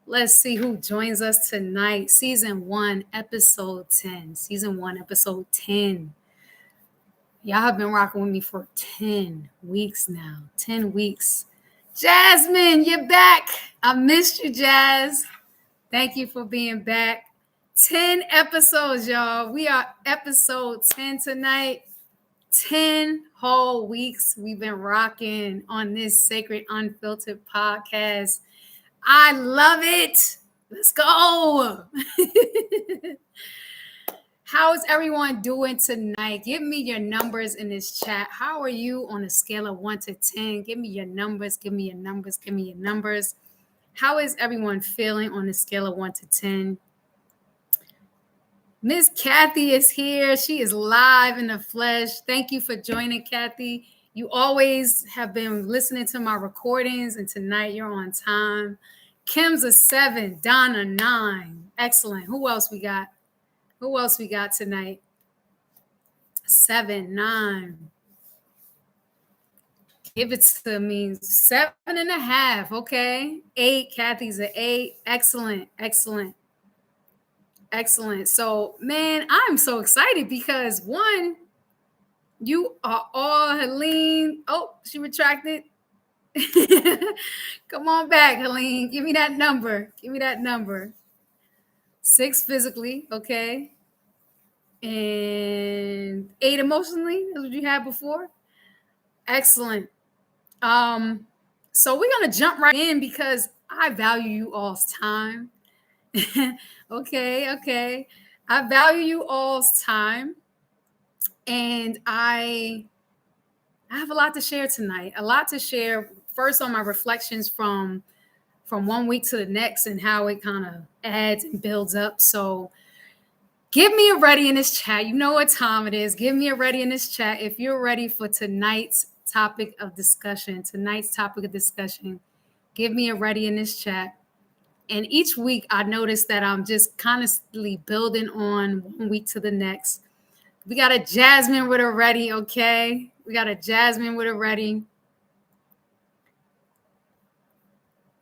Let's see who joins us tonight. Season 1, episode 10. Season 1, episode 10. Y'all have been rocking with me for 10 weeks now. 10 weeks. Jasmine, you're back. I missed you, Jazz. Thank you for being back. 10 episodes, y'all. We are episode 10 tonight. 10 whole weeks we've been rocking on this Sacred Unfiltered podcast. I love it. Let's go. How is everyone doing tonight? Give me your numbers in this chat. How are you on a scale of 1 to 10? Give me your numbers. Give me your numbers. Give me your numbers. How is everyone feeling on a scale of 1 to 10? Miss Kathy is here. She is live in the flesh. Thank you for joining, Kathy. You always have been listening to my recordings, and tonight you're on time. Kim's a 7, Donna 9. Excellent. Who else we got? Who else we got tonight? 7, 9. Give it to me. 7.5. Okay. 8. Kathy's an 8. Excellent. Excellent. Excellent. So, man, I'm so excited because one, you are all Helene. Oh, she retracted. Come on back, Helene. Give me that number. Give me that number. 6 physically, okay. And 8 emotionally. That's what you had before. Excellent. So we're gonna jump right in because I value you all's time. Okay. I value you all's time, and I have a lot to share tonight. A lot to share. First, on my reflections from 1 week to the next, and how it kind of adds and builds up. So, give me a ready in this chat. You know what time it is. Give me a ready in this chat if you're ready for tonight's topic of discussion. Give me a ready in this chat. And each week, I notice that I'm just constantly building on 1 week to the next. We got a Jasmine with a ready, okay? We got a Jasmine with a ready.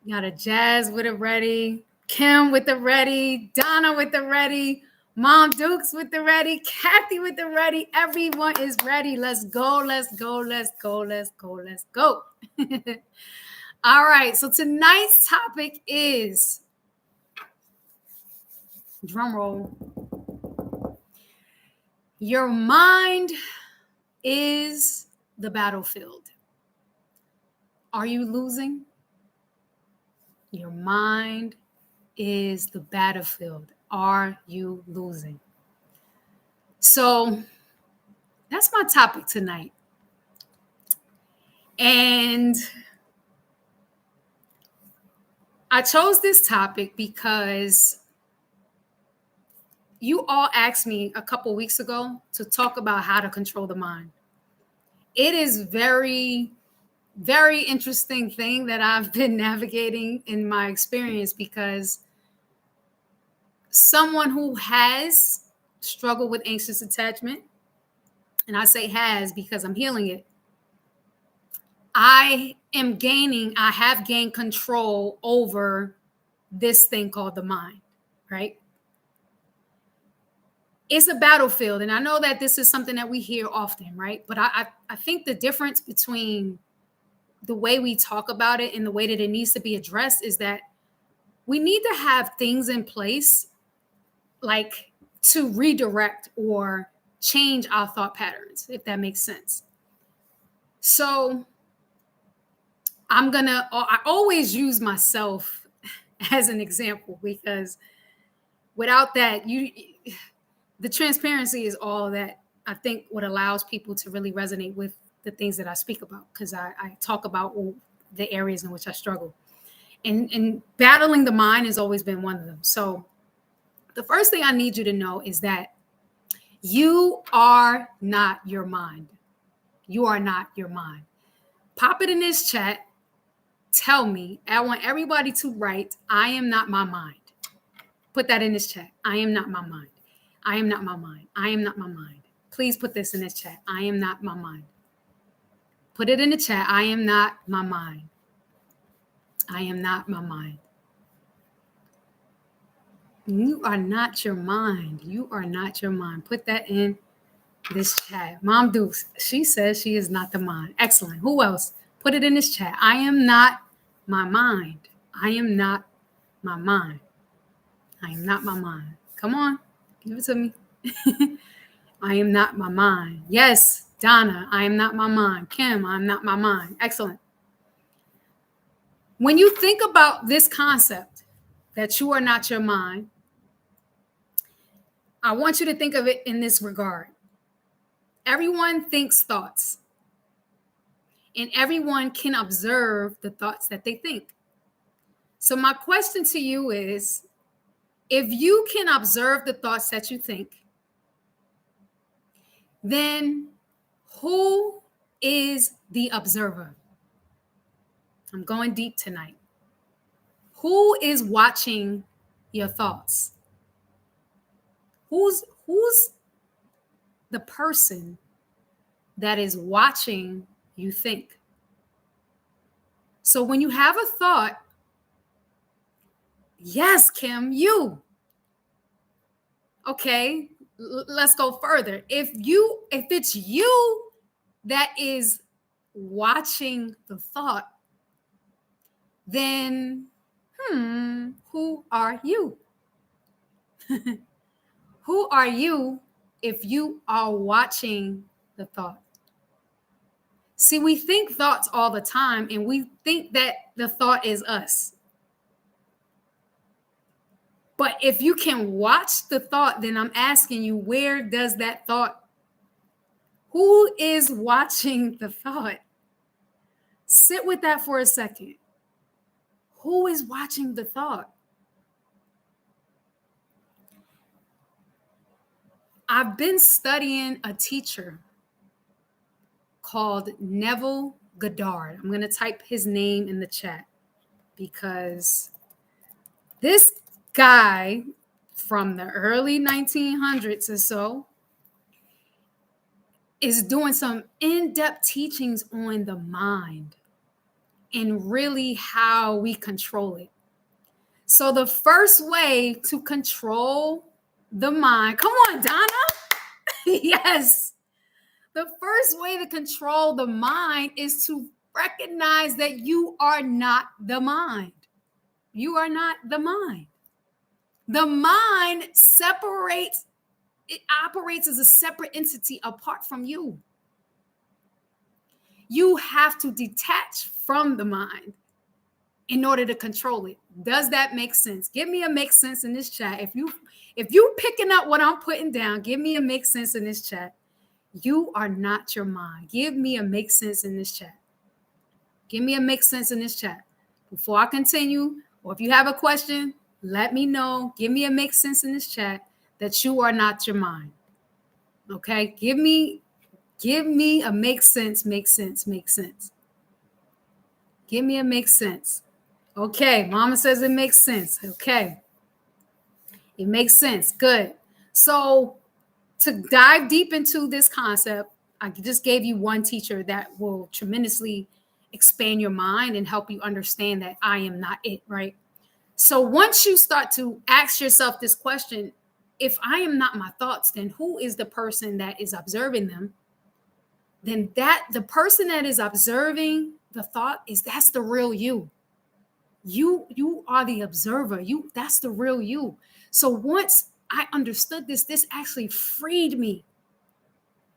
We got a Jazz with a ready. Kim with the ready. Donna with the ready. Mom Dukes with the ready. Kathy with the ready. Everyone is ready. Let's go. Let's go. Let's go. Let's go. Let's go. All right, so tonight's topic is, drum roll, your mind is the battlefield. Are you losing? Your mind is the battlefield. Are you losing? So that's my topic tonight. And I chose this topic because you all asked me a couple weeks ago to talk about how to control the mind. It is very, very interesting thing that I've been navigating in my experience, because someone who has struggled with anxious attachment, and I say has because I'm healing it, I have gained control over this thing called the mind, right? It's a battlefield. And I know that this is something that we hear often, right? But I think the difference between the way we talk about it and the way that it needs to be addressed is that we need to have things in place, like to redirect or change our thought patterns, if that makes sense. So I always use myself as an example, because without that, the transparency is all that I think what allows people to really resonate with the things that I speak about, because I talk about the areas in which I struggle. And battling the mind has always been one of them. So the first thing I need you to know is that you are not your mind. You are not your mind. Pop it in this chat. Tell me. I want everybody to write, I am not my mind. Put that in this chat. I am not my mind. I am not my mind. I am not my mind. Please put this in this chat. I am not my mind. Put it in the chat. I am not my mind. I am not my mind. You are not your mind. You are not your mind. Put that in this chat. Mom Dukes, she says she is not the mind. Excellent. Who else? Put it in this chat. I am not my mind. I am not my mind. I am not my mind. Come on, give it to me. I am not my mind. Yes, Donna, I am not my mind. Kim, I'm not my mind. Excellent. When you think about this concept that you are not your mind, I want you to think of it in this regard. Everyone thinks thoughts, and everyone can observe the thoughts that they think. So my question to you is, if you can observe the thoughts that you think, then who is the observer? I'm going deep tonight. Who is watching your thoughts? Who's the person that is watching you think? So when you have a thought, yes, Kim, you. Okay, let's go further. If it's you that is watching the thought, then who are you? Who are you if you are watching the thought? See, we think thoughts all the time, and we think that the thought is us. But if you can watch the thought, then I'm asking you, where does that thought? Who is watching the thought? Sit with that for a second. Who is watching the thought? I've been studying a teacher called Neville Goddard. I'm going to type his name in the chat because this guy from the early 1900s or so is doing some in-depth teachings on the mind and really how we control it. So the first way to control the mind, come on, Donna. Yes. The first way to control the mind is to recognize that you are not the mind. You are not the mind. The mind separates, it operates as a separate entity apart from you. You have to detach from the mind in order to control it. Does that make sense? Give me a make sense in this chat. If you picking up what I'm putting down, give me a make sense in this chat. You are not your mind. Give me a make sense in this chat. Give me a make sense in this chat. Before I continue, or if you have a question, let me know. Give me a make sense in this chat that you are not your mind. Okay? Give me a make sense. Give me a make sense. Okay, Mama says it makes sense. Okay. It makes sense. Good. So to dive deep into this concept, I just gave you one teacher that will tremendously expand your mind and help you understand that I am not it, right? So once you start to ask yourself this question, if I am not my thoughts, then who is the person that is observing them? Then the person that is observing the thought that's the real you. You are the observer. That's the real you. So once I understood this actually freed me.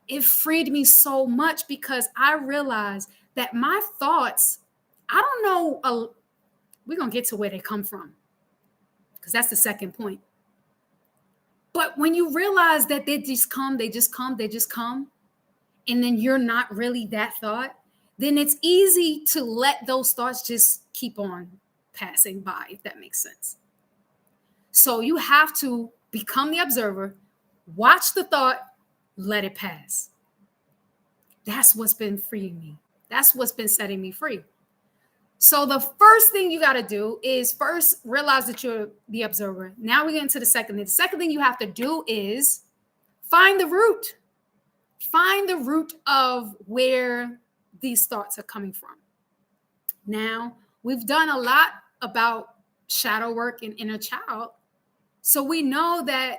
It freed me so much because I realized that my thoughts, I don't know, we're going to get to where they come from because that's the second point. But when you realize that they just come, and then you're not really that thought, then it's easy to let those thoughts just keep on passing by, if that makes sense. So you have to become the observer, watch the thought, let it pass. That's what's been freeing me. That's what's been setting me free. So the first thing you got to do is first realize that you're the observer. Now we get into the second thing. The second thing you have to do is find the root. Find the root of where these thoughts are coming from. Now, we've done a lot about shadow work and inner child. So we know that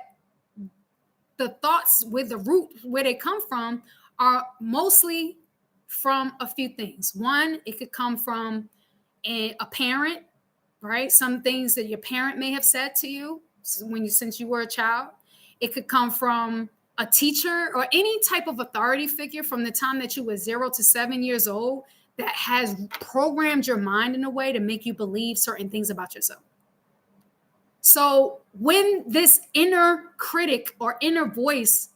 the thoughts with the root where they come from are mostly from a few things. One, it could come from a parent, right? Some things that your parent may have said to you since you were a child. It could come from a teacher or any type of authority figure from the time that you were 0 to 7 years old that has programmed your mind in a way to make you believe certain things about yourself. So when this inner critic or inner voice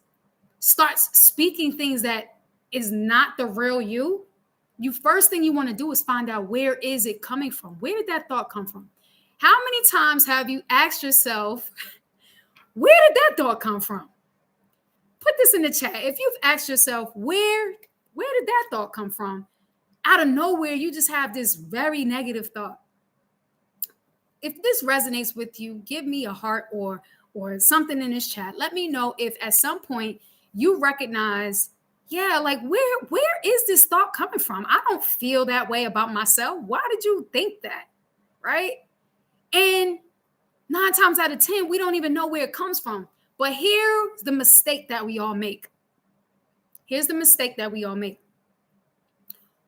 starts speaking things that is not the real you, first thing you want to do is find out, where is it coming from? Where did that thought come from? How many times have you asked yourself, where did that thought come from? Put this in the chat. If you've asked yourself, where did that thought come from? Out of nowhere, you just have this very negative thought. If this resonates with you, give me a heart or something in this chat. Let me know if at some point you recognize, yeah, like where is this thought coming from? I don't feel that way about myself. Why did you think that? Right? And 9 times out of 10, we don't even know where it comes from. But here's the mistake that we all make. Here's the mistake that we all make.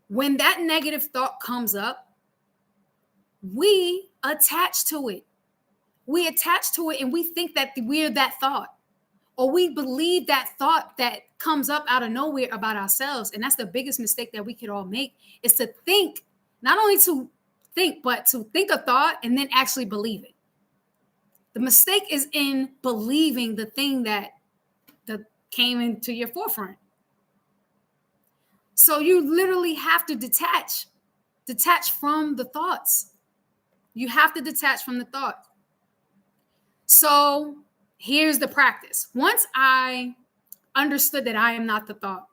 When that negative thought comes up, we attach to it. We attach to it and we think that we're that thought, or we believe that thought that comes up out of nowhere about ourselves. And that's the biggest mistake that we could all make, is to think, not only to think, but to think a thought and then actually believe it. The mistake is in believing the thing that came into your forefront. So you literally have to detach from the thoughts. You have to detach from the thought. So here's the practice. Once I understood that I am not the thought,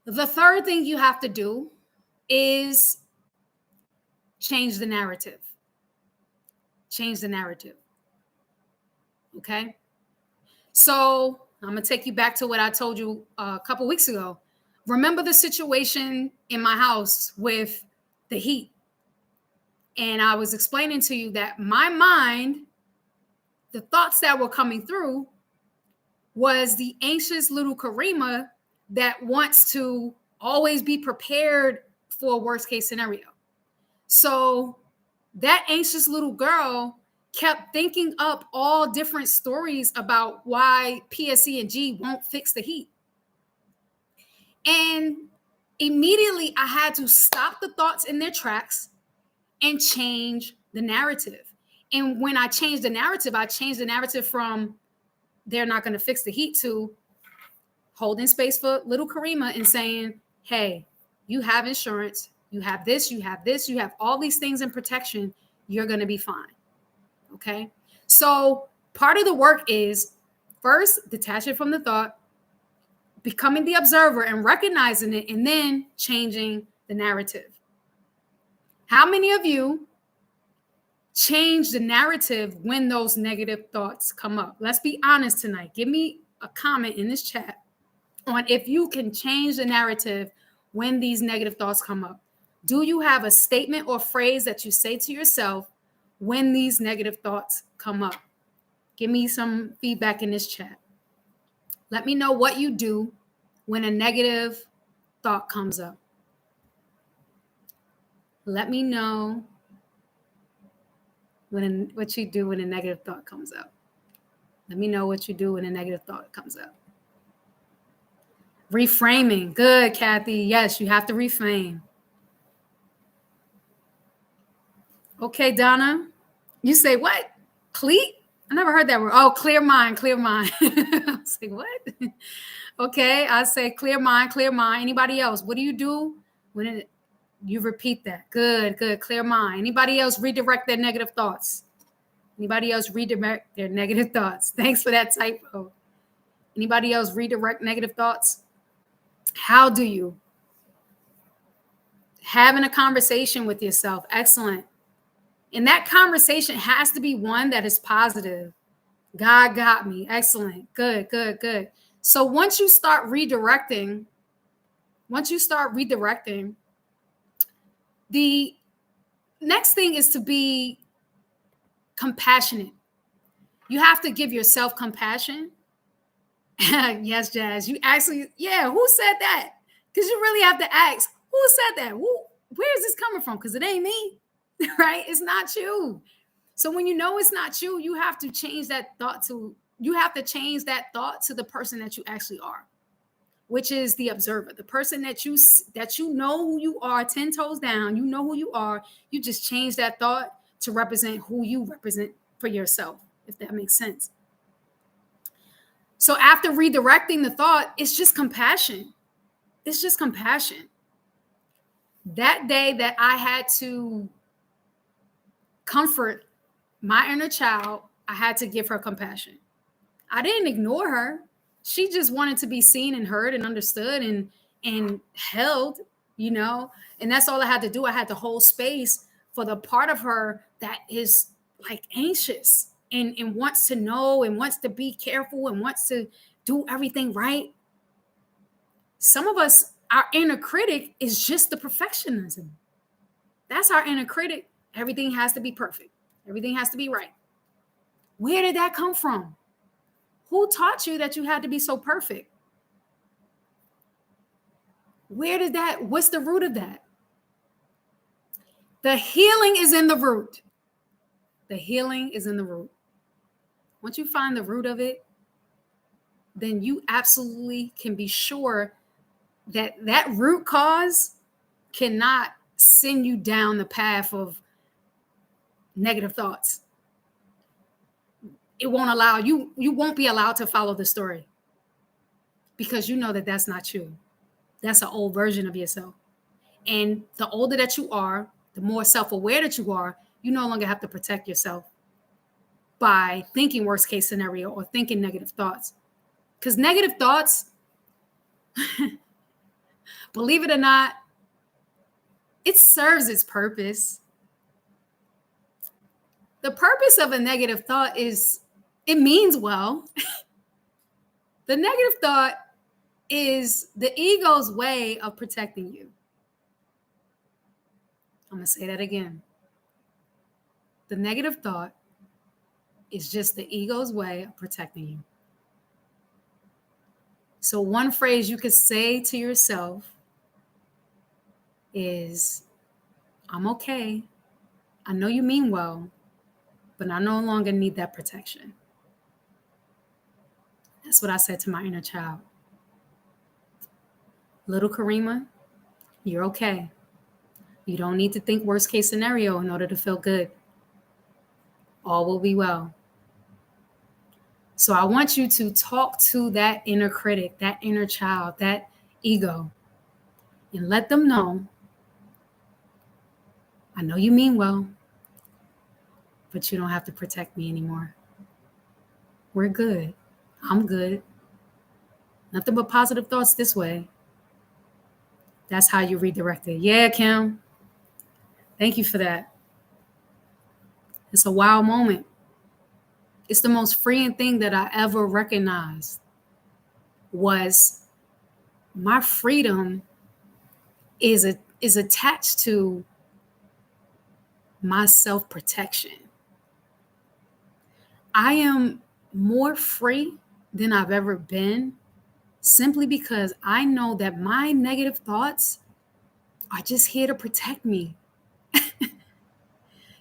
the third thing you have to do is change the narrative. Change the narrative. Okay? So I'm going to take you back to what I told you a couple weeks ago. Remember the situation in my house with the heat. And I was explaining to you that my mind, the thoughts that were coming through, was the anxious little Karima that wants to always be prepared for a worst case scenario. So that anxious little girl kept thinking up all different stories about why PSE&G won't fix the heat. And immediately I had to stop the thoughts in their tracks and change the narrative. And when I changed the narrative from they're not going to fix the heat to holding space for little Karima and saying, hey, you have insurance, you have this, you have all these things in protection, you're going to be fine. Okay. So part of the work is first detaching from the thought, becoming the observer and recognizing it, and then changing the narrative. How many of you change the narrative when those negative thoughts come up? Let's be honest tonight. Give me a comment in this chat on if you can change the narrative when these negative thoughts come up. Do you have a statement or phrase that you say to yourself when these negative thoughts come up? Give me some feedback in this chat. Let me know what you do when a negative thought comes up. Let me know what you do when a negative thought comes up. Let me know what you do when a negative thought comes up. Reframing. Good, Kathy. Yes, you have to reframe. Okay, Donna. You say what? Cleat? I never heard that word. Oh, clear mind, clear mind. I say what? Okay, I say clear mind, clear mind. Anybody else? What do you do when you repeat that? Good, good. Clear mind. Anybody else redirect their negative thoughts? Anybody else redirect their negative thoughts? Thanks for that typo. Anybody else redirect negative thoughts? How do you? Having a conversation with yourself. Excellent. And that conversation has to be one that is positive. God got me. Excellent. Good, good, good. So once you start redirecting, the next thing is to be compassionate. You have to give yourself compassion. Yes, Jazz. You actually, yeah, who said that? Because you really have to ask, who said that? Where is this coming from? Because it ain't me, right? It's not you. So when you know it's not you, you have to change that thought to the person that you actually are, which is the observer, the person that you know who you are, 10 toes down, you know who you are. You just change that thought to represent who you represent for yourself, if that makes sense. So after redirecting the thought, it's just compassion. It's just compassion. That day that I had to comfort my inner child, I had to give her compassion. I didn't ignore her. She just wanted to be seen and heard and understood and held, and that's all I had to do. I had to hold space for the part of her that is like anxious and wants to know and wants to be careful and wants to do everything right. Some of us, our inner critic is just the perfectionism. That's our inner critic. Everything has to be perfect. Everything has to be right. Where did that come from? Who taught you that you had to be so perfect? What's the root of that? The healing is in the root. The healing is in the root. Once you find the root of it, then you absolutely can be sure that that root cause cannot send you down the path of negative thoughts. It won't allow you, you won't be allowed to follow the story because you know that that's not you. That's an old version of yourself. And the older that you are, the more self-aware that you are, you no longer have to protect yourself by thinking worst case scenario or thinking negative thoughts. Because negative thoughts, believe it or not, it serves its purpose. The purpose of a negative thought is it means well. The negative thought is the ego's way of protecting you. I'm going to say that again. The negative thought is just the ego's way of protecting you. So one phrase you could say to yourself is, I'm okay. I know you mean well, but I no longer need that protection. That's what I said to my inner child. Little Karima, you're okay. You don't need to think worst case scenario in order to feel good. All will be well. So I want you to talk to that inner critic, that inner child, that ego, and let them know, I know you mean well, but you don't have to protect me anymore. We're good. I'm good. Nothing but positive thoughts this way. That's how you redirect it. Yeah, Kim. Thank you for that. It's a wow moment. It's the most freeing thing that I ever recognized was my freedom is attached to my self-protection. I am more free than I've ever been simply because I know that my negative thoughts are just here to protect me.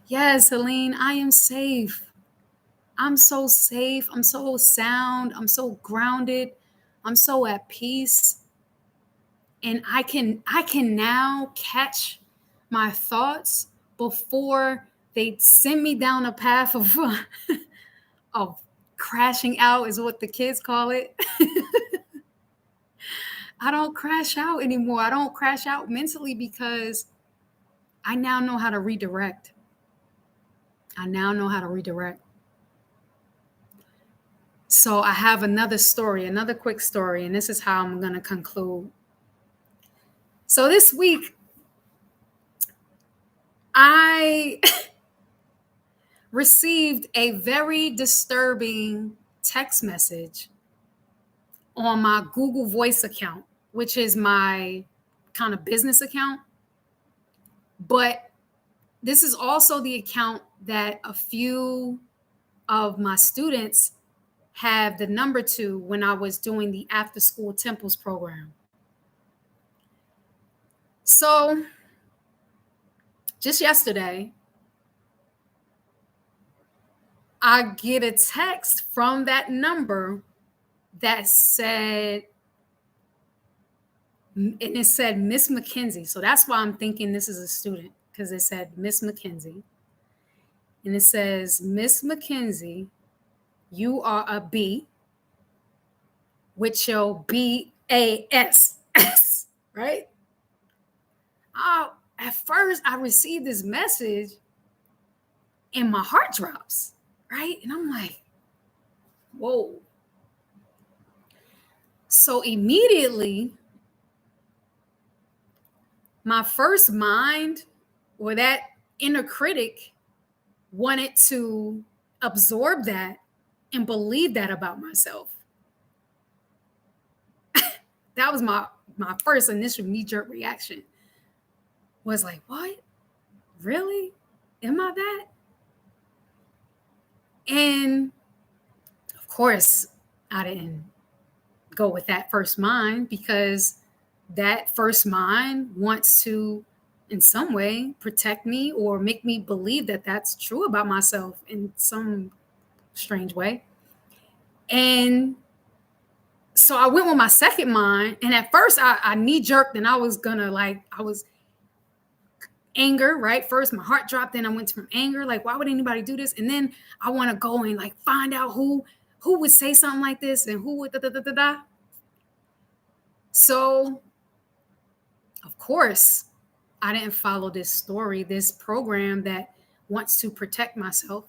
Yes, Helene, I am safe. I'm so safe. I'm so sound. I'm so grounded. I'm so at peace. And I can now catch my thoughts before they send me down a path of of crashing out, is what the kids call it. I don't crash out anymore. I don't crash out mentally because I now know how to redirect. So I have another quick story, and this is how I'm going to conclude. So this week, I received a very disturbing text message on my Google Voice account, which is my kind of business account. But this is also the account that a few of my students have the number to when I was doing the after school temples program. So just yesterday, I get a text from that number that said, and it said Miss McKenzie. So that's why I'm thinking this is a student, because it said Miss McKenzie. And it says, Miss McKenzie, you are a B with your BASS, right? At first, I received this message and my heart drops, right? And I'm like, whoa. So immediately, my first mind, or that inner critic, wanted to absorb that and believe that about myself. That was my first initial knee-jerk reaction. Was like, what? Really? Am I that? And of course, I didn't go with that first mind, because that first mind wants to, in some way, protect me or make me believe that that's true about myself in some strange way. And so I went with my second mind. And at first I knee jerked, and I was anger, right? First my heart dropped, then I went from anger, like, why would anybody do this? And then I want to go and like find out who would say something like this and who would da. So of course I didn't follow this story, this program that wants to protect myself.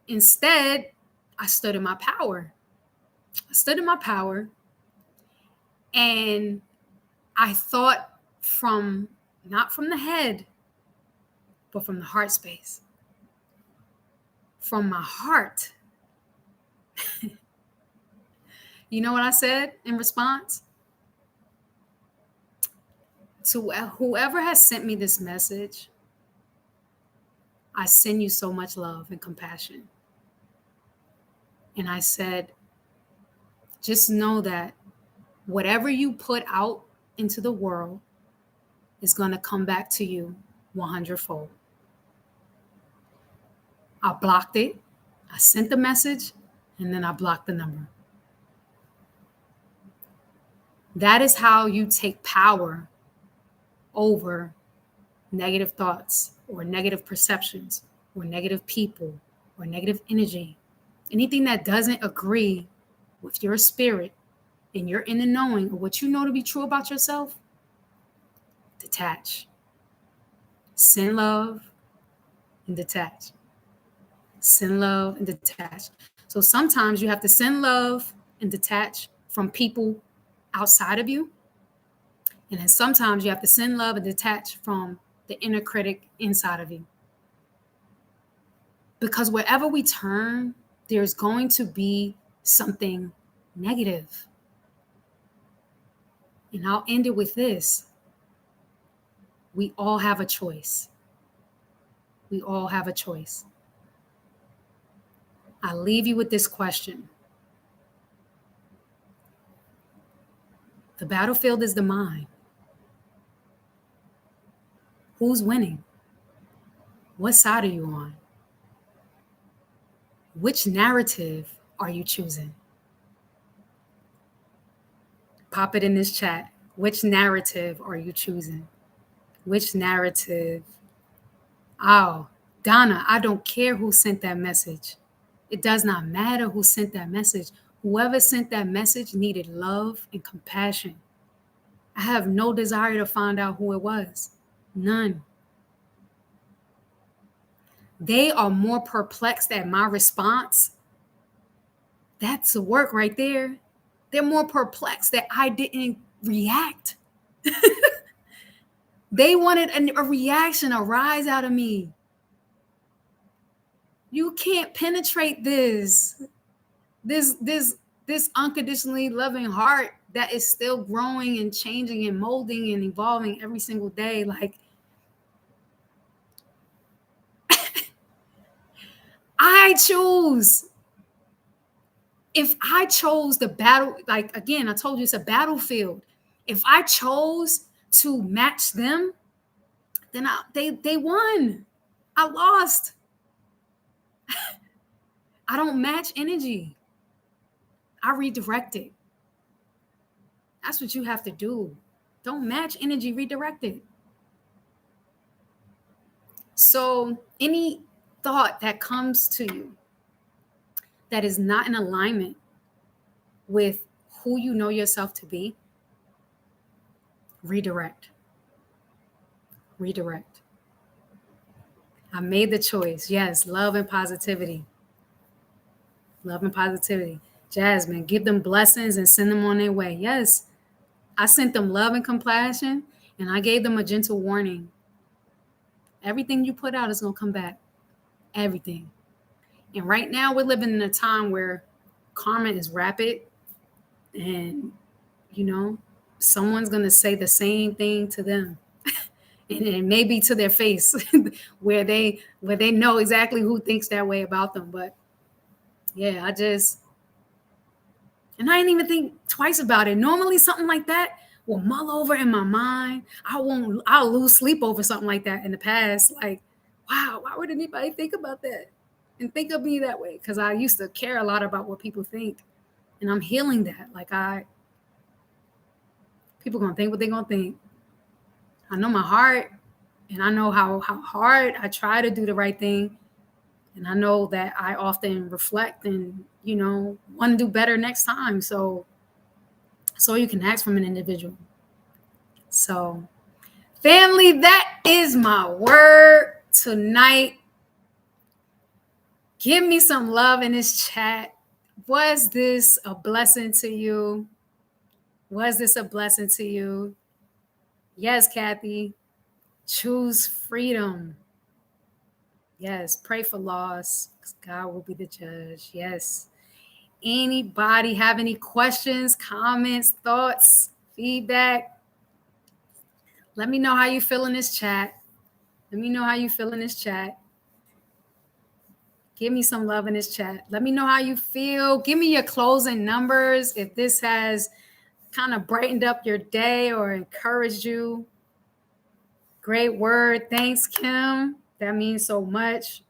Instead, I stood in my power. And I thought not from the head, but from the heart space. From my heart. You know what I said in response? To whoever has sent me this message, I send you so much love and compassion. And I said, just know that whatever you put out into the world is going to come back to you 100-fold. I blocked it. I sent the message, and then I blocked the number. That is how you take power over negative thoughts or negative perceptions or negative people or negative energy. Anything that doesn't agree with your spirit and your inner knowing or what you know to be true about yourself, detach. Send love and detach. Send love and detach. So sometimes you have to send love and detach from people outside of you. And then sometimes you have to send love and detach from the inner critic inside of you. Because wherever we turn, there's going to be something negative. And I'll end it with this. We all have a choice. We all have a choice. I leave you with this question. The battlefield is the mind. Who's winning? What side are you on? Which narrative are you choosing? Pop it in this chat. Which narrative are you choosing? Which narrative? Oh, Donna, I don't care who sent that message. It does not matter who sent that message. Whoever sent that message needed love and compassion. I have no desire to find out who it was. None. They are more perplexed at my response. That's the work right there. They're more perplexed that I didn't react. They wanted a reaction, a rise out of me. You can't penetrate this unconditionally loving heart that is still growing and changing and molding and evolving every single day. Like, I choose, if I chose the battle, like again, I told you it's a battlefield. If I chose to match them, then they won. I lost. I don't match energy. I redirect it. That's what you have to do. Don't match energy, redirect it. So any thought that comes to you that is not in alignment with who you know yourself to be, redirect. Redirect. I made the choice. Yes, love and positivity. Love and positivity. Jasmine, give them blessings and send them on their way. Yes, I sent them love and compassion, and I gave them a gentle warning. Everything you put out is going to come back. Everything. And right now we're living in a time where karma is rapid, and, someone's going to say the same thing to them. And maybe to their face where they know exactly who thinks that way about them. But yeah, I didn't even think twice about it. Normally something like that will mull over in my mind. I'll lose sleep over something like that in the past. Like, wow, why would anybody think about that and think of me that way? Because I used to care a lot about what people think. And I'm healing that. Like people gonna think what they're gonna think. I know my heart, and I know how hard I try to do the right thing. And I know that I often reflect and, want to do better next time. So you can ask from an individual. So, family, that is my word tonight. Give me some love in this chat. Was this a blessing to you? Was this a blessing to you? Yes, Kathy. Choose freedom. Yes, pray for loss, because God will be the judge. Yes. Anybody have any questions, comments, thoughts, feedback? Let me know how you feel in this chat. Let me know how you feel in this chat. Give me some love in this chat. Let me know how you feel. Give me your closing numbers if this has kind of brightened up your day or encouraged you. Great word. Thanks, Kim. That means so much.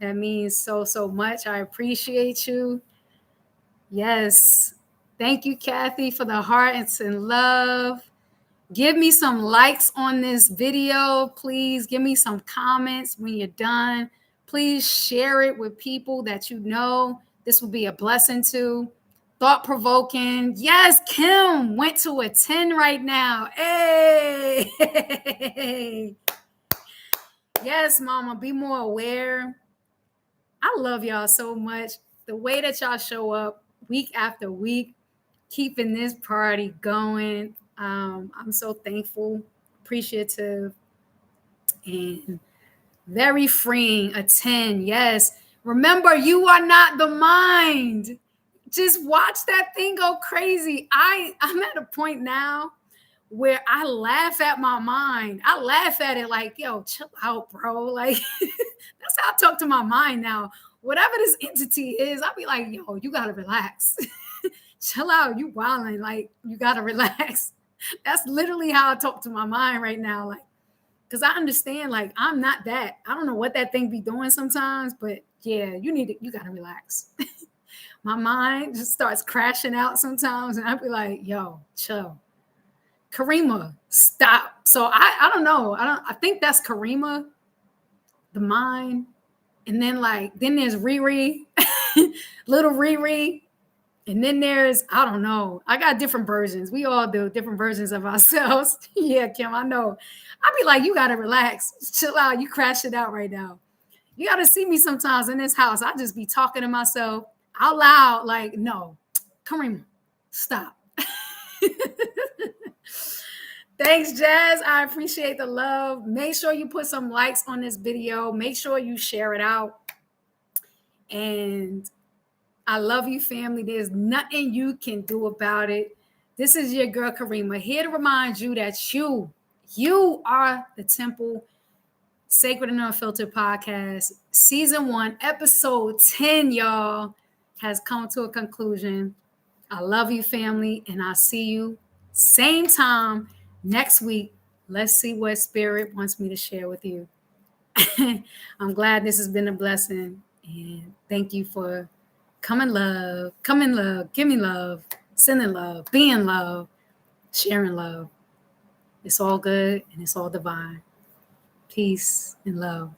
That means so much. I appreciate you. Yes. Thank you, Kathy, for the hearts and love. Give me some likes on this video. Please give me some comments when you're done. Please share it with people that you know this will be a blessing to. Thought-provoking. Yes, Kim went to a 10 right now. Hey. Yes, Mama, be more aware. I love y'all so much. The way that y'all show up week after week, keeping this party going. I'm so thankful, appreciative, and very freeing. A 10. Yes. Remember, you are not the mind. Just watch that thing go crazy. I'm at a point now where I laugh at my mind. I laugh at it like, yo, chill out, bro. Like, that's how I talk to my mind now. Whatever this entity is, I'll be like, yo, you got to relax. Chill out. You wilding. Like, you got to relax. That's literally how I talk to my mind right now. Like, because I understand, like, I'm not that. I don't know what that thing be doing sometimes, but yeah, you got to relax. My mind just starts crashing out sometimes, and I'll be like, yo, chill. Karima, stop. So I don't know. I think that's Karima, the mind. And then there's Riri, little Riri. And then there's, I don't know. I got different versions. We all do different versions of ourselves. Yeah, Kim, I know. I'll be like, you got to relax. Chill out. You crash it out right now. You got to see me sometimes in this house. I just be talking to myself out loud. Like, no, Karima, stop. Thanks, Jazz. I appreciate the love. Make sure you put some likes on this video. Make sure you share it out. And I love you, family. There's nothing you can do about it. This is your girl, Karima, here to remind you that you are the temple. Sacred and Unfiltered Podcast, Season 1, Episode 10, y'all, has come to a conclusion. I love you, family, and I'll see you same time next week. Let's see what Spirit wants me to share with you. I'm glad this has been a blessing, and thank you for coming love, give me love, sending love, being love, sharing love. It's all good and it's all divine. Peace and love.